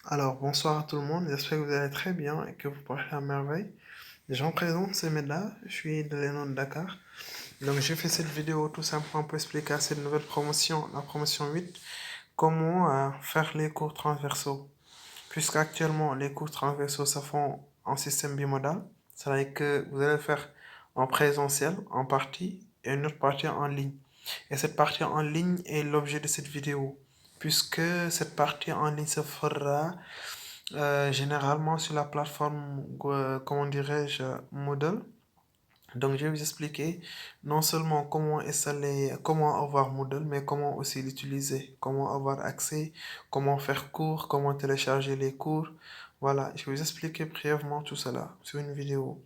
Alors, bonsoir à tout le monde, j'espère que vous allez très bien et que vous parlez à merveille. Je me présente, c'est Meda, je suis de l'ENO de Dakar. Donc, j'ai fait cette vidéo tout simplement pour expliquer cette nouvelle promotion, la promotion 8, comment faire les cours transversaux. Puisqu'actuellement, les cours transversaux se font en système bimodal, c'est-à-dire que vous allez le faire en présentiel, en partie, et une autre partie en ligne. Et cette partie en ligne est l'objet de cette vidéo, puisque cette partie en ligne se fera généralement sur la plateforme, comment dirais-je, Moodle. Donc, je vais vous expliquer non seulement comment installer, comment avoir Moodle, mais comment aussi l'utiliser, comment avoir accès, comment faire cours, comment télécharger les cours. Voilà, je vais vous expliquer brièvement tout cela sur une vidéo.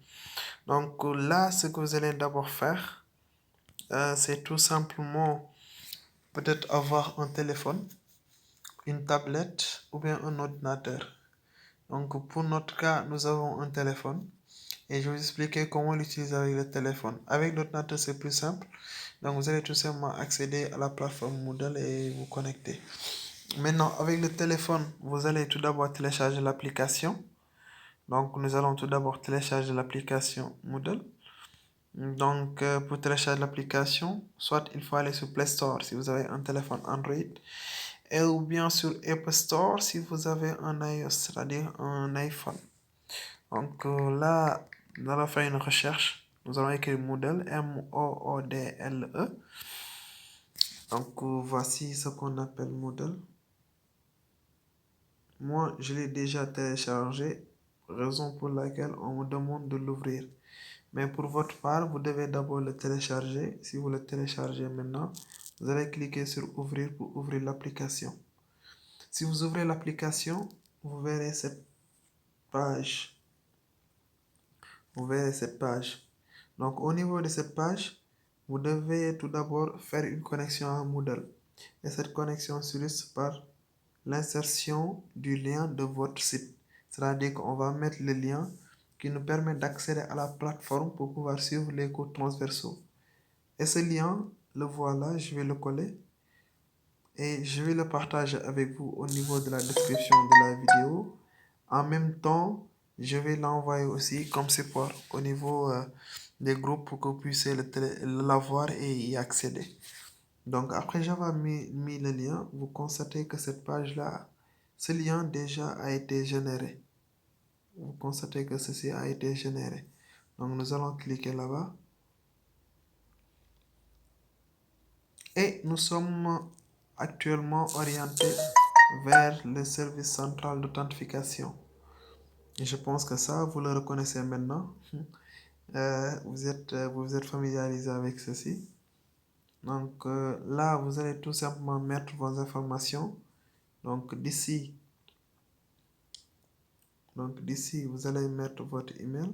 Donc là, ce que vous allez d'abord faire, c'est tout simplement peut-être avoir un téléphone, une tablette ou bien un ordinateur. Donc pour notre cas, nous avons un téléphone et je vais vous expliquer comment l'utiliser avec le téléphone. Avec l'ordinateur, c'est plus simple. Donc vous allez tout simplement accéder à la plateforme Moodle et vous connecter. Maintenant, avec le téléphone, vous allez tout d'abord télécharger l'application. Donc nous allons tout d'abord télécharger l'application Moodle. Donc pour télécharger l'application, soit il faut aller sur Play Store si vous avez un téléphone Android et ou bien sur Apple Store si vous avez un iOS, c'est-à-dire un iPhone. Donc là, nous allons faire une recherche. Nous allons écrire Moodle, Moodle. Donc voici ce qu'on appelle Moodle. Moi, je l'ai déjà téléchargé, raison pour laquelle on me demande de l'ouvrir. Mais pour votre part, vous devez d'abord le télécharger. Si vous le téléchargez maintenant, vous allez cliquer sur Ouvrir pour ouvrir l'application. Si vous ouvrez l'application, vous verrez cette page. Vous verrez cette page. Donc, au niveau de cette page, vous devez tout d'abord faire une connexion à Moodle. Et cette connexion s'illustre par l'insertion du lien de votre site. C'est-à-dire qu'on va mettre le lien qui nous permet d'accéder à la plateforme pour pouvoir suivre les cours transversaux. Et ce lien, le voilà, je vais le coller et je vais le partager avec vous au niveau de la description de la vidéo. En même temps, je vais l'envoyer aussi comme support au niveau des groupes pour que vous puissiez l'avoir et y accéder. Donc, après j'avoir mis le lien, vous constatez que cette page-là, ce lien déjà a été généré. Vous constatez que ceci a été généré. Donc, nous allons cliquer là-bas. Et nous sommes actuellement orientés vers le service central d'authentification. Et je pense que ça, vous le reconnaissez maintenant. Vous êtes familiarisé avec ceci. Donc là, vous allez tout simplement mettre vos informations. Donc d'ici, vous allez mettre votre email.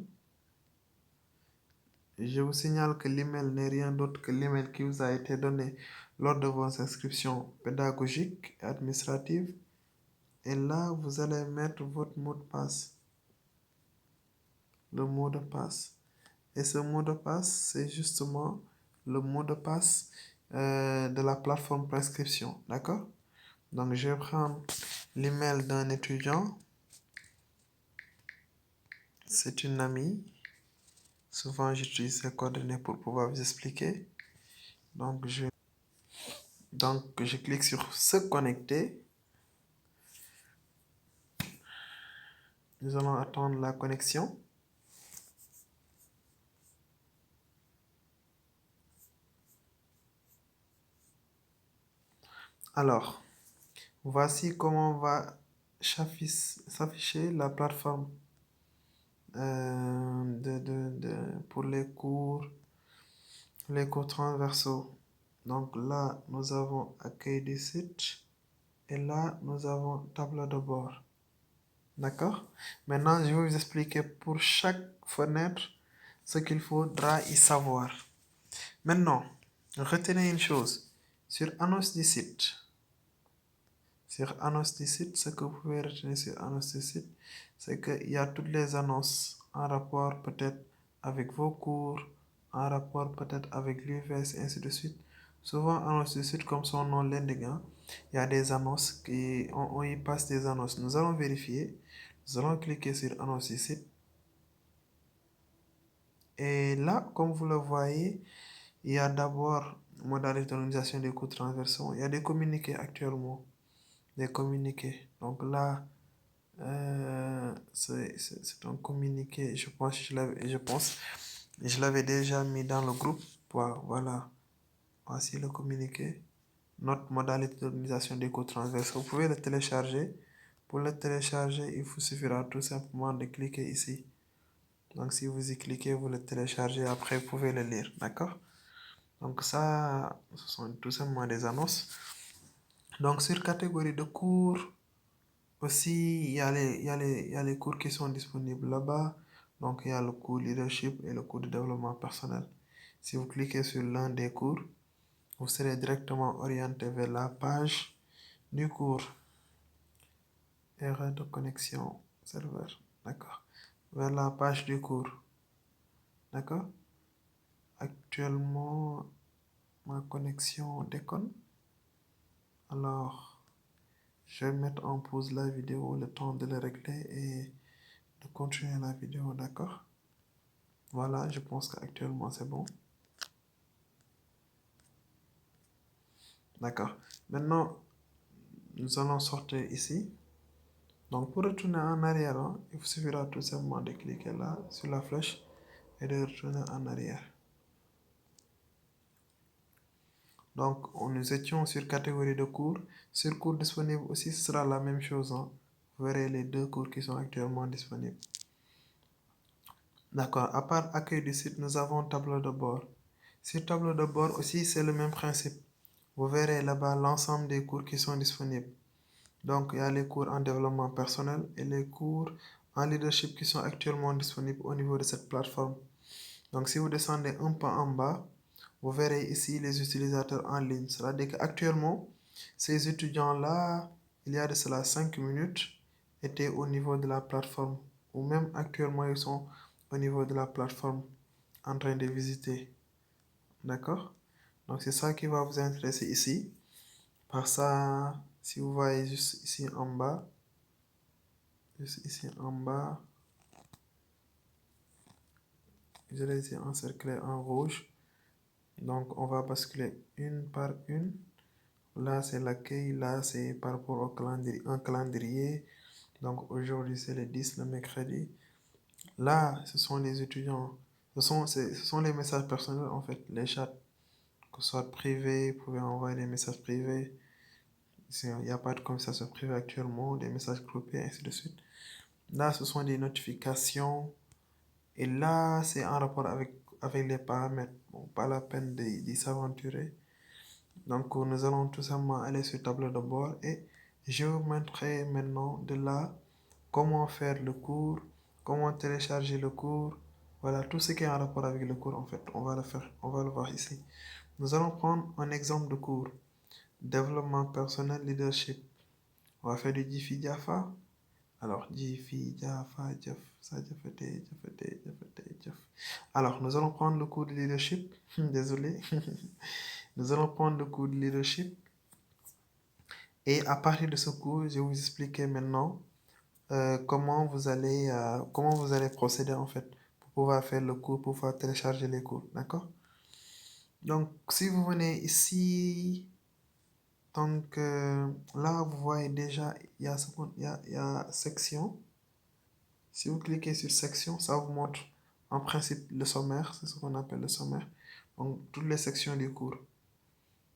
Je vous signale que l'email n'est rien d'autre que l'email qui vous a été donné lors de vos inscriptions pédagogiques et administratives. Et là, vous allez mettre votre mot de passe. Le mot de passe. Et ce mot de passe, c'est justement le mot de passe de la plateforme prescription. D'accord? Donc, je vais prendre l'email d'un étudiant. C'est une amie. Souvent, j'utilise ces coordonnées pour pouvoir vous expliquer. Donc, je clique sur se connecter. Nous allons attendre la connexion. Alors, voici comment va s'afficher la plateforme pour les cours transversaux. Donc là, nous avons accueil du site et là, nous avons tableau de bord. D'accord? Maintenant, je vais vous expliquer pour chaque fenêtre ce qu'il faudra y savoir. Maintenant, retenez une chose. Sur annonce du site, ce que vous pouvez retenir sur annonce du site, c'est qu'il y a toutes les annonces en rapport peut-être avec vos cours, en rapport peut-être avec l'UVS et ainsi de suite. Souvent, annonce du site, comme son nom l'indique, hein, il y a des annonces on y passe des annonces. Nous allons vérifier. Nous allons cliquer sur annonce ici. Et là, comme vous le voyez, il y a d'abord modalité d'organisation des coûts transversaux. Il y a des communiqués actuellement. Des communiqués. Donc là, c'est un communiqué. Je l'avais déjà mis dans le groupe. Voilà. Voici le communiqué. Notre modalité d'organisation des coûts transversaux. Vous pouvez le télécharger. Pour le télécharger, il vous suffira tout simplement de cliquer ici. Donc, si vous y cliquez, vous le téléchargez. Après, vous pouvez le lire. D'accord? Donc, ça, ce sont tout simplement des annonces. Donc, sur catégorie de cours, aussi, il y a les cours qui sont disponibles là-bas. Donc, il y a le cours leadership et le cours de développement personnel. Si vous cliquez sur l'un des cours, vous serez directement orienté vers la page du cours. Erreur de connexion serveur. D'accord. Vers la page du cours. D'accord. Actuellement, ma connexion déconne. Alors, je vais mettre en pause la vidéo le temps de le régler et de continuer la vidéo. D'accord. Voilà, je pense qu'actuellement c'est bon. D'accord. Maintenant, nous allons sortir ici. Donc, pour retourner en arrière, il vous suffira tout simplement de cliquer là sur la flèche et de retourner en arrière. Donc, nous étions sur catégorie de cours. Sur cours disponible aussi, ce sera la même chose. Vous verrez les deux cours qui sont actuellement disponibles. D'accord. À part accueil du site, nous avons tableau de bord. Sur tableau de bord aussi, c'est le même principe. Vous verrez là-bas l'ensemble des cours qui sont disponibles. Donc, il y a les cours en développement personnel et les cours en leadership qui sont actuellement disponibles au niveau de cette plateforme. Donc, si vous descendez un peu en bas, vous verrez ici les utilisateurs en ligne. C'est-à-dire qu'actuellement, ces étudiants-là, il y a de cela 5 minutes, étaient au niveau de la plateforme. Ou même actuellement, ils sont au niveau de la plateforme en train de visiter. D'accord? Donc, c'est ça qui va vous intéresser ici. Par ça, si vous voyez juste ici en bas, je les ai encerclés en rouge. Donc, on va basculer une par une. Là, c'est l'accueil. Là, c'est par rapport au calendrier, un calendrier. Donc, aujourd'hui, c'est le 10, le mercredi. Là, ce sont les étudiants. Ce sont les messages personnels, en fait, les chats. Que ce soit privé, vous pouvez envoyer des messages privés. Il n'y a pas de conversation privée actuellement, des messages groupés, ainsi de suite. Là, ce sont des notifications. Et là, c'est en rapport avec les paramètres. Bon, pas la peine d'y s'aventurer. Donc, nous allons tout simplement aller sur tableau de bord et je vous montrerai maintenant de là comment faire le cours, comment télécharger le cours. Voilà, tout ce qui est en rapport avec le cours, en fait, on va le faire, on va le voir ici. Nous allons prendre un exemple de cours. Développement personnel, leadership. On va faire du Jiffy Jaffa. Alors, Jiffy Jaffa, Jaf, ça, Jaffate, Jaffate, Jaffate, Jaff. Alors, nous allons prendre le cours de leadership. Désolé. Nous allons prendre le cours de leadership. Et à partir de ce cours, je vais vous expliquer maintenant comment vous allez procéder en fait pour pouvoir faire le cours, pour pouvoir télécharger les cours. D'accord? Donc, si vous venez ici, donc là, vous voyez déjà, il y a section. Si vous cliquez sur section, ça vous montre en principe le sommaire, c'est ce qu'on appelle le sommaire. Donc, toutes les sections du cours.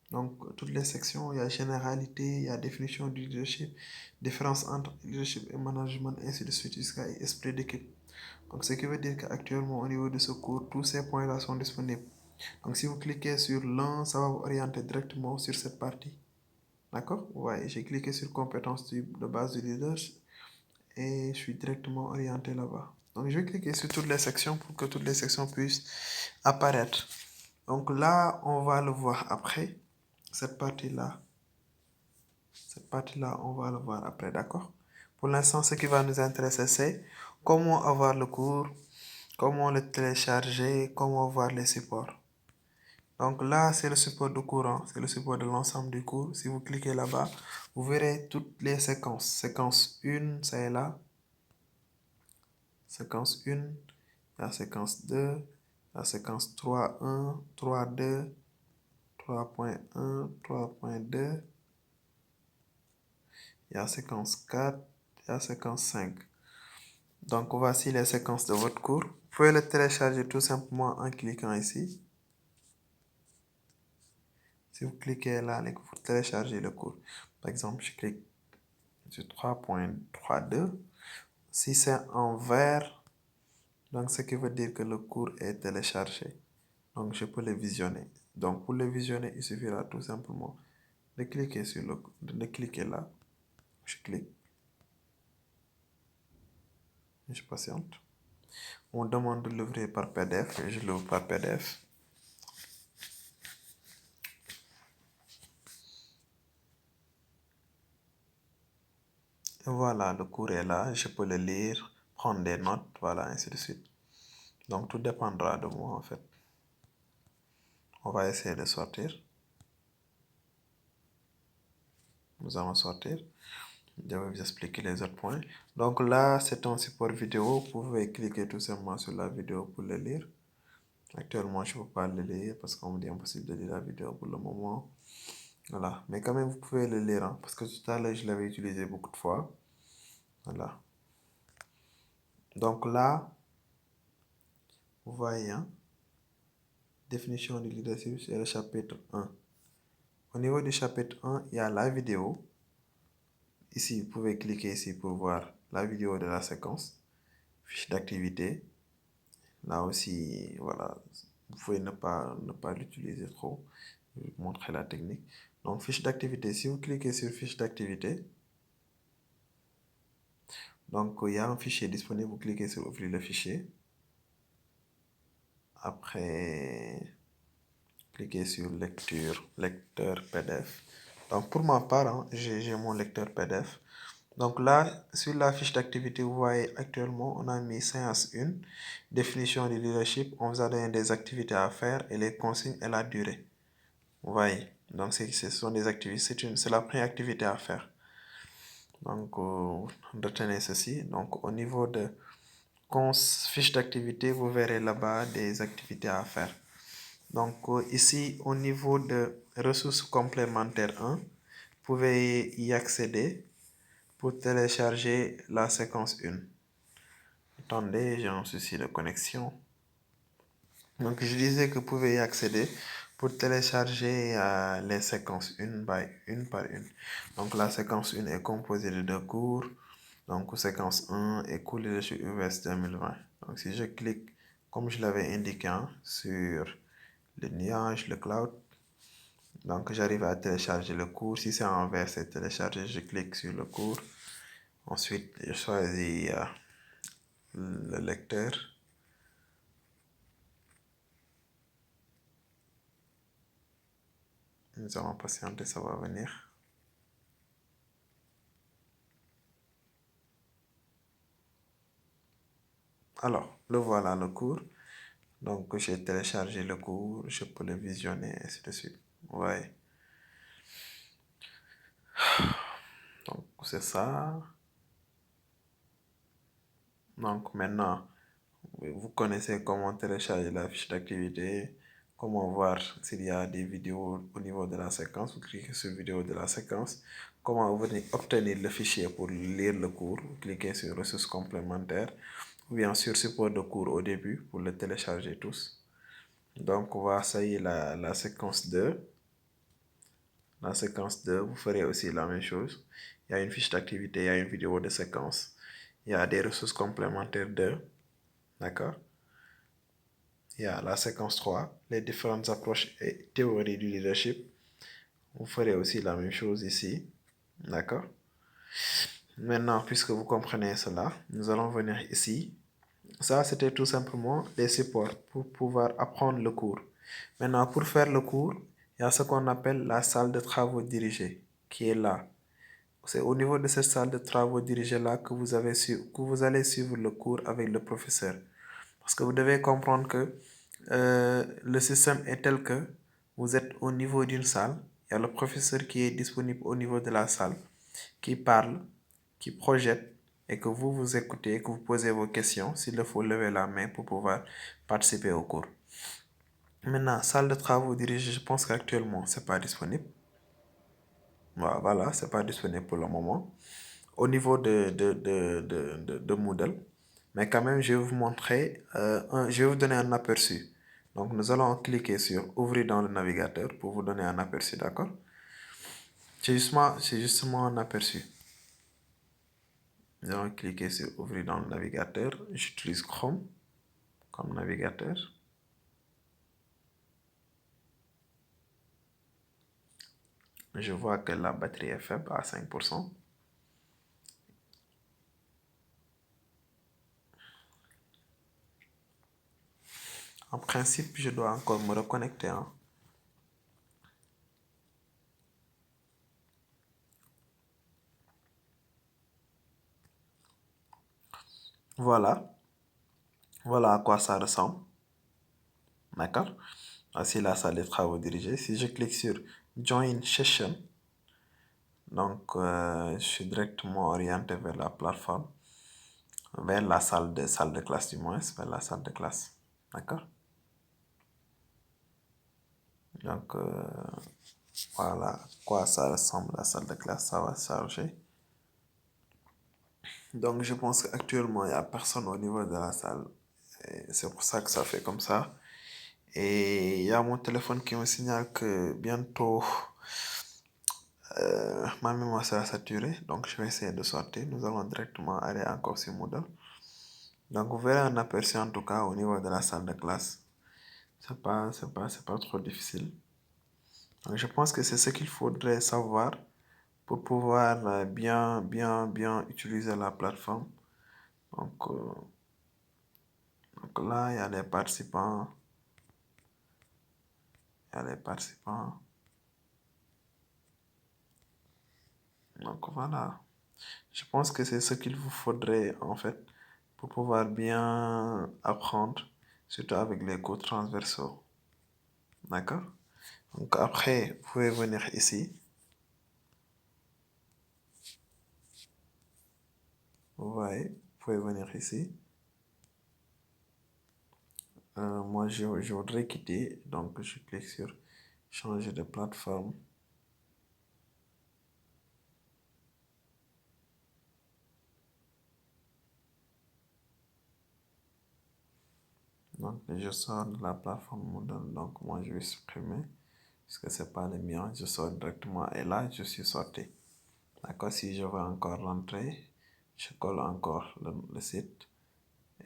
Donc, toutes les sections, il y a généralité, il y a définition du leadership, différence entre leadership et management, ainsi de suite, jusqu'à esprit d'équipe. Donc, ce qui veut dire qu'actuellement, au niveau de ce cours, tous ces points-là sont disponibles. Donc, si vous cliquez sur l'un, ça va vous orienter directement sur cette partie. D'accord? Ouais, j'ai cliqué sur compétences de base du leader et je suis directement orienté là-bas. Donc, je vais cliquer sur toutes les sections pour que toutes les sections puissent apparaître. Donc là, on va le voir après. Cette partie-là, on va le voir après, d'accord? Pour l'instant, ce qui va nous intéresser, c'est comment avoir le cours, comment le télécharger, comment voir les supports. Donc là, c'est le support de cours, hein. C'est le support de l'ensemble du cours. Si vous cliquez là-bas, vous verrez toutes les séquences. Séquence 1, ça est là. Séquence 1, la séquence 2, la séquence 3.1, 3.2, 3.1, 3.2, il y a séquence 4, il y a séquence 5. Donc voici les séquences de votre cours. Vous pouvez le télécharger tout simplement en cliquant ici. Si vous cliquez là, vous téléchargez le cours. Par exemple, je clique sur 3.32. Si c'est en vert, donc ce qui veut dire que le cours est téléchargé. Donc je peux le visionner. Donc pour le visionner, il suffira tout simplement de cliquer sur de cliquer là. Je clique. Je patiente. On demande de l'ouvrir par PDF et je l'ouvre par PDF. Et voilà, le cours est là. Je peux le lire, prendre des notes, voilà, ainsi de suite. Donc tout dépendra de moi en fait. On va essayer de sortir. Nous allons sortir. Je vais vous expliquer les autres points. Donc là, c'est un support vidéo. Vous pouvez cliquer tout simplement sur la vidéo pour le lire. Actuellement, je ne peux pas le lire parce qu'on me dit impossible de lire la vidéo pour le moment. Voilà. Mais quand même, vous pouvez le lire, hein, parce que tout à l'heure, je l'avais utilisé beaucoup de fois. Voilà. Donc là, vous voyez, hein, définition du leadership, c'est le chapitre 1. Au niveau du chapitre 1, il y a la vidéo. Ici, vous pouvez cliquer ici pour voir la vidéo de la séquence. Fiche d'activité. Là aussi, voilà, vous pouvez ne pas l'utiliser trop. Je vais vous montrer la technique. Donc, fiche d'activité. Si vous cliquez sur fiche d'activité, donc il y a un fichier disponible. Vous cliquez sur ouvrir le fichier. Après, cliquez sur lecteur PDF. Donc, pour ma part, hein, j'ai mon lecteur PDF. Donc là, sur la fiche d'activité, vous voyez actuellement, on a mis séance 1, définition du leadership. On vous a donné des activités à faire et les consignes et la durée. Vous voyez, donc ce sont des activités, c'est la première activité à faire. Donc, retenez ceci. Donc, au niveau de fiche d'activité, vous verrez là-bas des activités à faire. Donc, ici, au niveau de ressources complémentaires 1, vous pouvez y accéder pour télécharger la séquence 1. Attendez, j'ai un souci de connexion. Donc, je disais que vous pouvez y accéder pour télécharger les séquences une par une. Donc, la séquence 1 est composée de 2 cours. Donc, séquence 1 est cours leadership UVS 2020. Donc, si je clique, comme je l'avais indiqué, hein, sur le nuage, le cloud, donc j'arrive à télécharger le cours. Si c'est en vert, c'est téléchargé. Je clique sur le cours. Ensuite, je choisis le lecteur. Nous allons patienter, ça va venir. Alors, le voilà le cours. Donc, j'ai téléchargé le cours, je peux le visionner, ainsi de suite. Ouais. Donc, c'est ça. Donc, maintenant, vous connaissez comment télécharger la fiche d'activité, comment voir s'il y a des vidéos au niveau de la séquence. Vous cliquez sur vidéo de la séquence. Comment obtenir le fichier pour lire le cours. Vous cliquez sur ressources complémentaires. Ou bien sur support de cours au début pour le télécharger tous. Donc, on va essayer la séquence 2. La séquence 2, vous ferez aussi la même chose. Il y a une fiche d'activité, il y a une vidéo de séquence. Il y a des ressources complémentaires 2. D'accord? Il y a la séquence 3, les différentes approches et théories du leadership. Vous ferez aussi la même chose ici. D'accord? Maintenant, puisque vous comprenez cela, nous allons venir ici. Ça, c'était tout simplement les supports pour pouvoir apprendre le cours. Maintenant, pour faire le cours, il y a ce qu'on appelle la salle de travaux dirigée qui est là. C'est au niveau de cette salle de travaux dirigée là que vous allez suivre le cours avec le professeur. Parce que vous devez comprendre que le système est tel que vous êtes au niveau d'une salle, il y a le professeur qui est disponible au niveau de la salle, qui parle, qui projette, et que vous écoutez, et que vous posez vos questions. S'il le faut, lever la main pour pouvoir participer au cours. Maintenant, salle de travaux dirigée, je pense qu'actuellement, c'est pas disponible. Voilà, c'est pas disponible pour le moment. Au niveau de Moodle. Mais quand même, je vais vous montrer, je vais vous donner un aperçu. Donc, nous allons cliquer sur Ouvrir dans le navigateur pour vous donner un aperçu, d'accord? C'est justement un aperçu. Nous allons cliquer sur Ouvrir dans le navigateur. J'utilise Chrome comme navigateur. Je vois que la batterie est faible à 5%. En principe, je dois encore me reconnecter, hein. Voilà. Voilà à quoi ça ressemble. D'accord? Voici la salle de travaux dirigée. Si je clique sur Join Session, donc je suis directement orienté vers la plateforme, vers la salle de classe du moins, vers la salle de classe. D'accord? Donc voilà à quoi ça ressemble la salle de classe. Ça va charger. Donc je pense qu'actuellement il n'y a personne au niveau de la salle. C'est pour ça que ça fait comme ça. Et il y a mon téléphone qui me signale que bientôt ma mémoire sera saturée. Donc je vais essayer de sortir. Nous allons directement aller encore sur Moodle. Donc vous verrez un aperçu en tout cas au niveau de la salle de classe. C'est pas trop difficile. Donc je pense que c'est ce qu'il faudrait savoir pour pouvoir bien utiliser la plateforme. Donc, donc là, il y a les participants. Il y a les participants. Donc voilà. Je pense que c'est ce qu'il vous faudrait en fait pour pouvoir bien apprendre, surtout avec les cours transversaux. D'accord? Donc après, vous pouvez venir ici. Vous voyez, vous pouvez venir ici. Moi, je voudrais quitter, donc je clique sur changer de plateforme. Donc, je sors de la plateforme Moodle. Donc, moi, je vais supprimer parce que c'est pas le mien. Je sors directement et là, je suis sorti. D'accord? Si je veux encore rentrer, je colle encore le site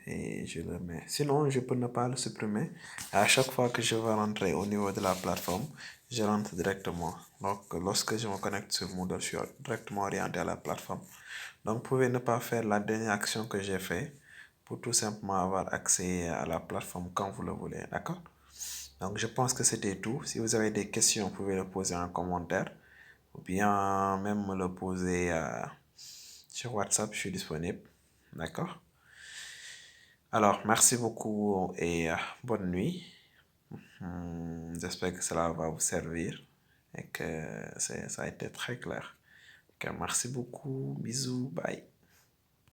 et je le mets. Sinon, je peux ne pas le supprimer. À chaque fois que je veux rentrer au niveau de la plateforme, je rentre directement. Donc, lorsque je me connecte sur Moodle, je suis directement orienté à la plateforme. Donc, vous pouvez ne pas faire la dernière action que j'ai fait pour tout simplement avoir accès à la plateforme quand vous le voulez. D'accord? Donc, je pense que c'était tout. Si vous avez des questions, vous pouvez le poser en commentaire ou bien même me le poser sur WhatsApp. Je suis disponible. D'accord? Alors, merci beaucoup et bonne nuit. J'espère que cela va vous servir et que ça a été très clair. Ok, merci beaucoup. Bisous. Bye.